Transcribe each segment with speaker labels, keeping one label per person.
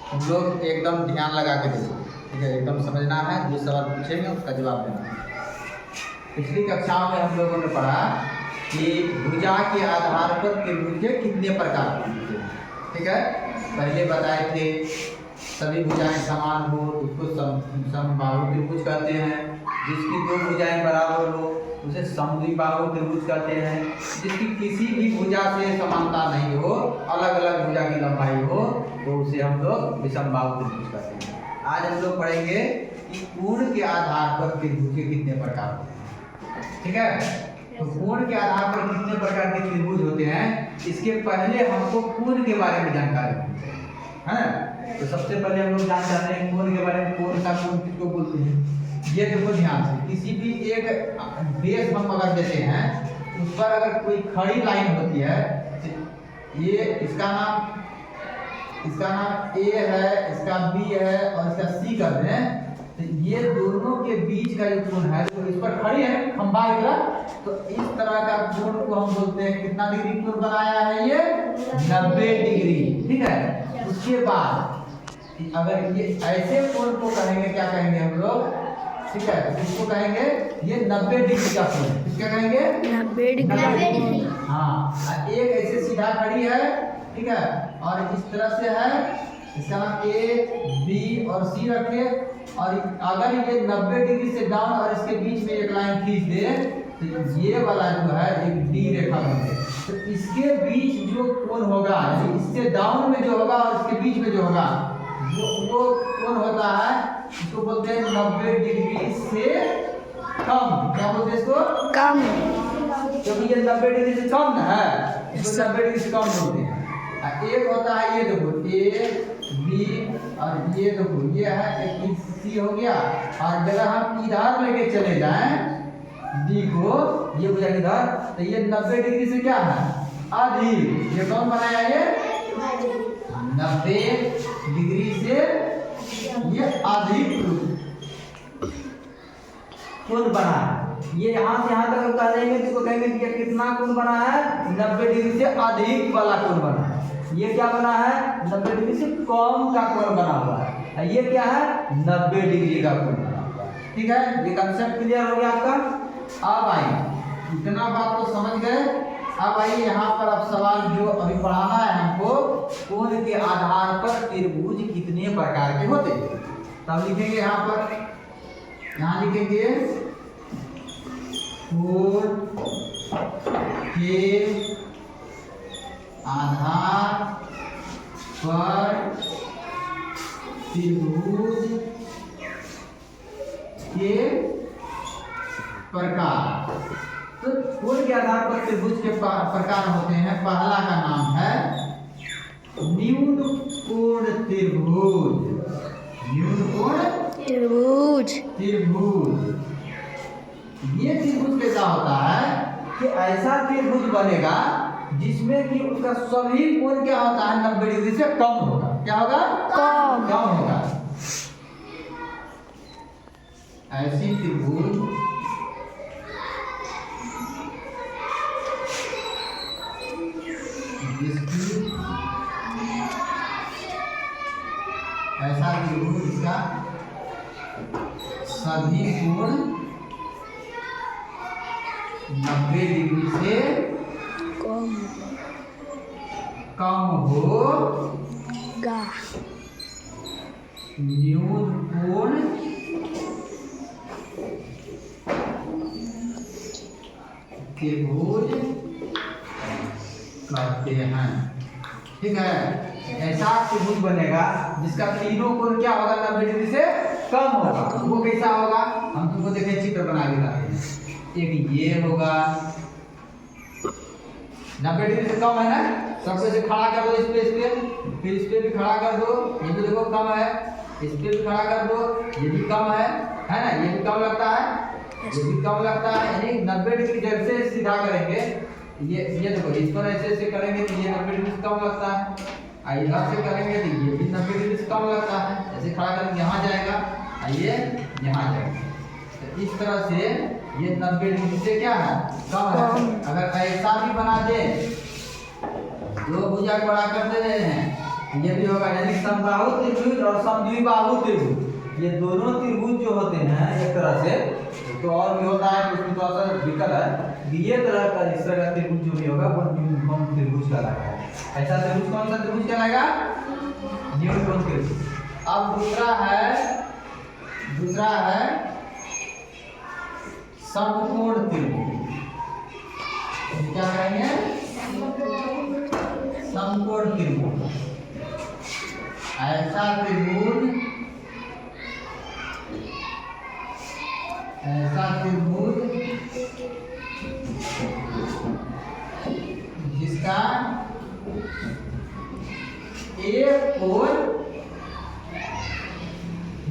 Speaker 1: तुम लोग एकदम ध्यान लगा के देखो, ठीक है। एकदम समझना है, जो सवाल पूछेंगे उसका जवाब देना है। पिछली कक्षाओं में हम लोगों ने पढ़ा कि भुजा के आधार पर त्रिभुज के कितने प्रकार होते हैं, ठीक है। पहले बताए थे सभी भुजाएं समान हो उसको समबाहु त्रिभुज कहते हैं। जिसकी दो भुजाएं बराबर हो उसे समद्विबाहु त्रिभुज कहते हैं। जिसकी किसी भी भुजा से समानता नहीं हो, अलग अलग भुजा की लंबाई हो, तो उसे हम लोग विषमबाहु त्रिभुज कहते हैं। आज हम लोग पढ़ेंगे कि कोण के आधार पर त्रिभुज के कितने प्रकार होते हैं, ठीक है। तो कोण के आधार पर कितने प्रकार के त्रिभुज होते हैं, इसके पहले हमको कोण के बारे में जानकारी होनी चाहिए, है ना। तो सबसे पहले हम लोग जान जाते हैं कोण के बारे में। कोण का कोण किसको बोलते हैं, ये देखो ध्यान से। किसी भी एक बेस हम अगर देते हैं, उस पर अगर कोई खड़ी लाइन होती है, ये इसका नाम A है, इसका B है और इसका C कर दें, तो ये दोनों के बीच का जो कोण है, तो इस पर खड़ी है खंभा की तरह, तो इस तरह का कोण को हम बोलते हैं कितना डिग्री कोण बनाया है, ये 90 डिग्री, ठीक है। उसके बाद अगर ये ऐसे कोण को कहेंगे, क्या कहेंगे हम लोग, ठीक है, इसको कहेंगे ये 90 डिग्री का कोण है। क्या कहेंगे,
Speaker 2: 90 डिग्री।
Speaker 1: हाँ, एक ऐसे सीधा खड़ी है, ठीक है, और इस तरह से है, इसका नाम A, B और C रखे, और अगर ये 90 डिग्री से डाउन और इसके बीच में एक लाइन खींच दे, तो ये वाला जो है एक D रेखा बन गई। तो इसके बीच जो कोण होगा, इससे डाउन में जो होगा और इसके बीच में जो होगा, वो कोण होता है, इसको बोलते हैं 90 डिग्री से कम। क्या बोलते हैं इसको,
Speaker 2: कम,
Speaker 1: क्योंकि ये 90 डिग्री से कम है, इसको 90 डिग्री से कम बोलते हैं। एक होता है, ये देखो A, B और ये देखो ये है एक C हो गया, और अगर हम इधर लेके चले जाएं D को, ये हो जाएगा इधर, तो ये 90 डिग्री से क्या है, अधिक। ये कौन बनाया, ये 90 डिग्री से ये अधिक कोण बना है। ये यहाँ से यहाँ तक कह देंगे, जिसको कहेंगे कि ये कितना कोण बना है, 90 डिग्री से अधिक वाला कोण बना है। ये क्या बना है, 90 डिग्री से कम का कोण बना हुआ है। ये क्या है, 90 डिग्री का कोण बना हुआ है, ठीक है। ये कंसेप्ट क्लियर हो गया आपका। अब आइए, इतना बात तो समझ गए। अब आइए यहाँ पर अब सवाल जो अभी पढ़ाना है हमको, कोण के आधार पर त्रिभुज कितने प्रकार के होते हैं। तब लिखेंगे यहाँ पर, यहाँ लिखेंगे कोण के आधार पर त्रिभुज के प्रकार। तो कोण के आधार पर त्रिभुज के प्रकार होते हैं। पहला का नाम है न्यून कोण त्रिभुज। न्यून कोण
Speaker 2: त्रिभुज।
Speaker 1: ये त्रिभुज कैसा होता है कि ऐसा त्रिभुज बनेगा जिसमें कि उसका सभी कोण क्या होता है, 90 डिग्री से कम होगा। क्या होगा, कम होगा। ऐसी त्रिभुज जिसकी ऐसा त्रिभुज जिसका सभी कोण 90 डिग्री से कम होगा। न्यून कोण त्रिभुज कहते हैं, ठीक है। ऐसा त्रिभुज बनेगा जिसका तीनों कोण क्या होगा, 90 डिग्री से कम होगा। वो कैसा होगा, हम तुमको देखें चित्र बना के लाते हैं। एक ये होगा 90 डिग्री से कम है ना, सबसे से खड़ा कर दो इस पे, फिर इस पे भी खड़ा कर दो, ये भी देखो कम है, इस पे भी खड़ा कर दो, ये भी कम है ना, ये भी कम लगता है, ये भी कम लगता है। यानी 90 डिग्री जैसे सीधा करेंगे, ये देखो इस पर ऐसे करेंगे तो ये 90 डिग्री से कम लगता है, इधर से करेंगे तो ये भी 90 डिग्री से कम लगता है। ऐसे खड़ा करेंगे यहाँ जाएगा, ये यहाँ जाएगा। तो इस तरह से ये 90 डिग्री से क्या है, कम है। अगर ऐसा भी बना दे, दो भुजा को बड़ा कर दे रहे हैं, ये भी होगा, यानी समबाहु त्रिभुज और समद्विबाहु त्रिभुज, ये दोनों त्रिभुज जो होते हैं एक तरह से, तो और भी होता है उसमें थोड़ा सा दिक्कत है, ये तरह का इस तरह का त्रिभुज जो भी होगा वो न्यूनकोण त्रिभुज कहलाएगा। ऐसा त्रिभुज कौन सा त्रिभुज कहलाएगा? न्यूनकोण त्रिभुज। अब दूसरा है समकोण त्रिभुज। क्या करेंगे? समकोण त्रिभुज। ऐसा त्रिभुज जिसका एक कोण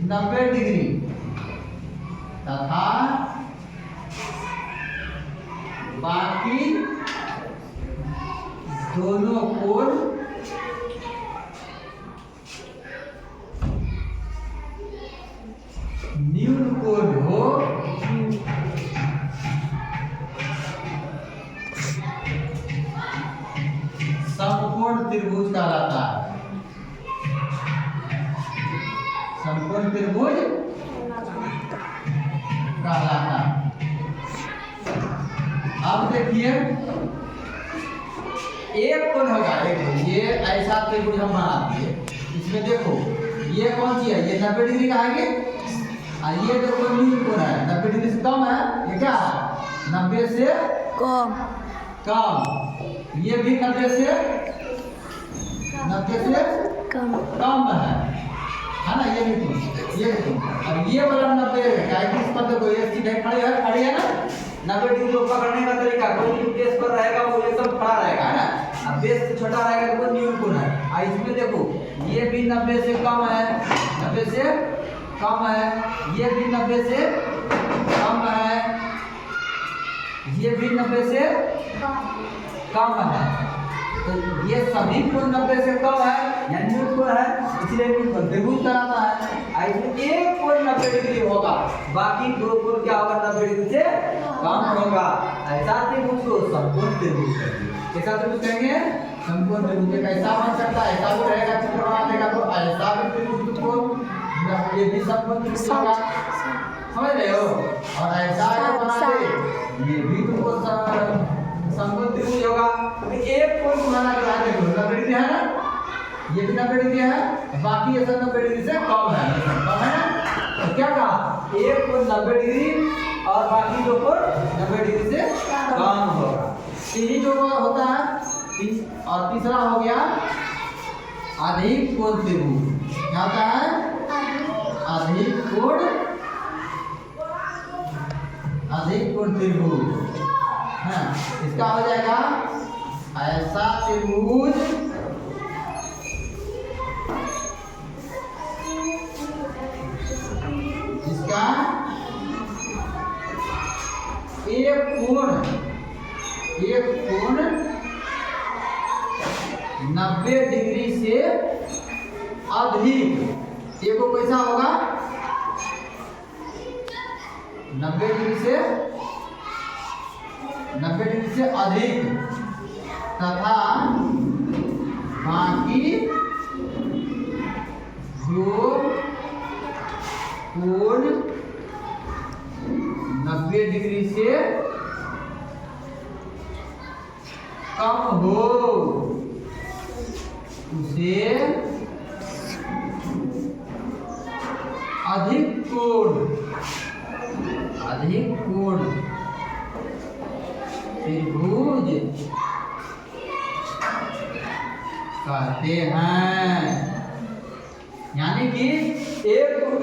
Speaker 1: 90 डिग्री तथा बाकी दोनों कोण न्यून कोण हो, समकोण त्रिभुज कहलाता है। समकोण त्रिभुज कहलाता है। अब देखिए एक कोण होगा, एक ये ऐसा त्रिभुज हम बना दिए, इसमें देखो ये कौन सी है? ये 90 डिग्री का है कि और ये देखो न्यून कोण है, 90 डिग्री से कम है, ये क्या है? 90 से
Speaker 2: कम।
Speaker 1: ये भी 90 से कम है ना? ये भी अब ये वाला 90 है, इस पर देखो ये सीधे खड़े है ना, 90 डिग्री को पकड़ने का तरीका, कोई भी बेस पर रहेगा वो एकदम खड़ा रहेगा, है ना? अब बेस से छोटा रहेगा तो वो न्यून कोण है। और इसमें देखो ये भी 90 से कम है, 90 से कम है, ये भी 90 से कम है, ये भी 90 से कम है। तो ये सभी कोण 90 से कम है, यानी न्यून कोण है, इसलिए न्यूनकोण त्रिभुज कहलाता है। इसमें एक कोण 90 डिग्री होगा, बाकी दो कोण क्या होगा? 90 डिग्री से कम होगा। ऐसा त्रिभुज को समकोण त्रिभुज कहेंगे। कैसा त्रिभुज कहेंगे? समकोण त्रिभुज। कैसा बन सकता है? ऐसा भी रहेगा, चित्र बना देगा तो ऐसा भी त्रिभुज को, ये भी समकोण त्रिभुज होगा, समझ रहे हो? और ऐसा जो बना दे ये भी तुमको समकोण त्रिभुज होगा। तो एक कोण तुम्हारा जो है 90 डिग्री है ना, ये भी 90 डिग्री है, बाकी ये सब 90 डिग्री से कम है ना? तो क्या कहा? एक कोण 90 डिग्री और बाकी दो कोण 90 डिग्री से कम होगा। यही जो होता है। और तीसरा हो गया अधिक कोण त्रिभुज। क्या होता है? अधिक कोण त्रिभुज है। इसका हो जाएगा ऐसा त्रिभुज जिसका एक कोण 90 डिग्री से अधिक। ये को कैसा होगा? 90 डिग्री से अधिक तथा बाकी दो कोण 90 डिग्री से कम हो, उसे अधिक कोण त्रिभुज कहते हैं। यानी कि एक कोण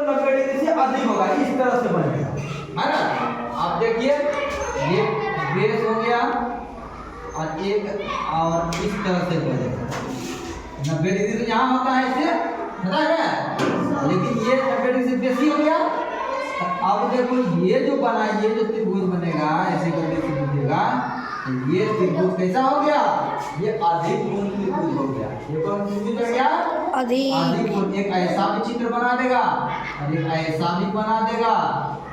Speaker 1: 90 डिग्री से अधिक होगा, इस तरह से बनेगा, है ना? आप देखिए ये बेस हो गया और एक और इस तरह से बनेगा। 90 डिग्री तो यहाँ होता है, इससे पता है, लेकिन ये 90 डिग्री से बेसी हो गया। अब देखो ये जो बना, ये जो त्रिभुज बनेगा ऐसे करके बनेगा, ये त्रिभुज कैसा हो गया? ये अधिक कोण त्रिभुज हो गया। ये कौन त्रिभुज हो गया? अधिक कोण। एक ऐसा भी चित्र बना देगा और एक ऐसा भी बना देगा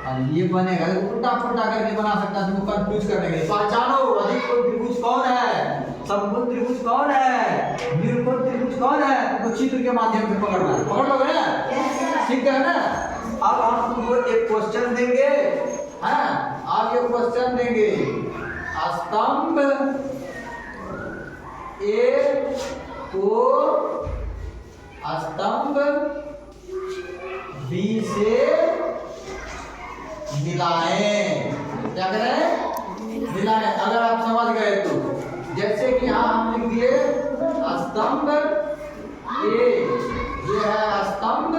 Speaker 1: और ये बनेगा, उल्टा पुल्टा करके बना सकता है, तुमको कंफ्यूज करने के लिए। पहचानो अधिक कोण त्रिभुज कौन है, समकोण त्रिभुज कौन है, न्यूनकोण त्रिभुज कौन है तो चित्र के माध्यम से पकड़ना है, पकड़ लोगे ना, ठीक है ना। अब हम तुमको एक क्वेश्चन देंगे, हाँ आप ये क्वेश्चन देंगे, स्तंभ ए को स्तंभ बी से मिलाएं, क्या करें, मिलाएं। अगर आप समझ गए तो जैसे कि यहाँ हम लिख दिए स्तंभ ए, ये है स्तंभ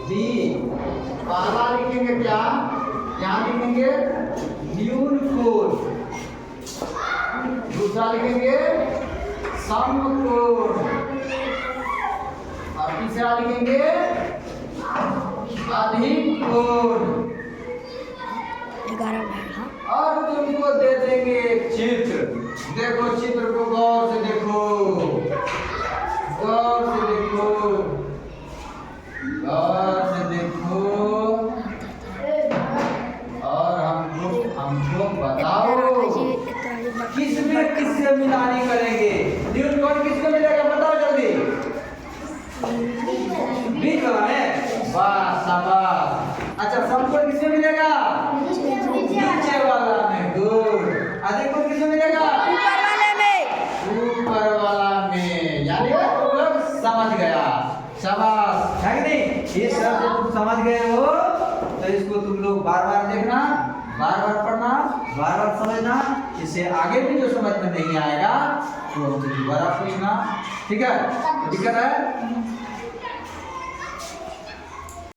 Speaker 1: बी, पहला लिखेंगे क्या, यहाँ लिखेंगे न्यूनकोण, दूसरा लिखेंगे समकोण, और तीसरा लिखेंगे अधिक कोण।
Speaker 2: 11
Speaker 1: और तुमको दे देंगे एक चित्र, देखो चित्र को गौर से देखो, गौर से देखो, गौर से देखो, और हमको बताओ किसमें किससे मिलानी करेंगे, न्यूनकोण किसको मिलेगा बताओ जल्दी, बीच वाला में, वाह शाबाश। अच्छा समकोण किसमें मिलेगा, नीचे वाला में, गुड। अधिक कोण किसमें मिलेगा,
Speaker 2: ऊपर वाले में,
Speaker 1: ऊपर वाला में, यानी तुम लोग समझ गया, शाबाश, है कि नहीं। ये सब जब तुम समझ गए हो तो इसको तुम लोग बार बार देखना, बार बार पढ़ना, बार बार समझना, इससे आगे भी जो समझ में नहीं आएगा तो हमसे दोबारा पूछना, ठीक है। दिक्कत है।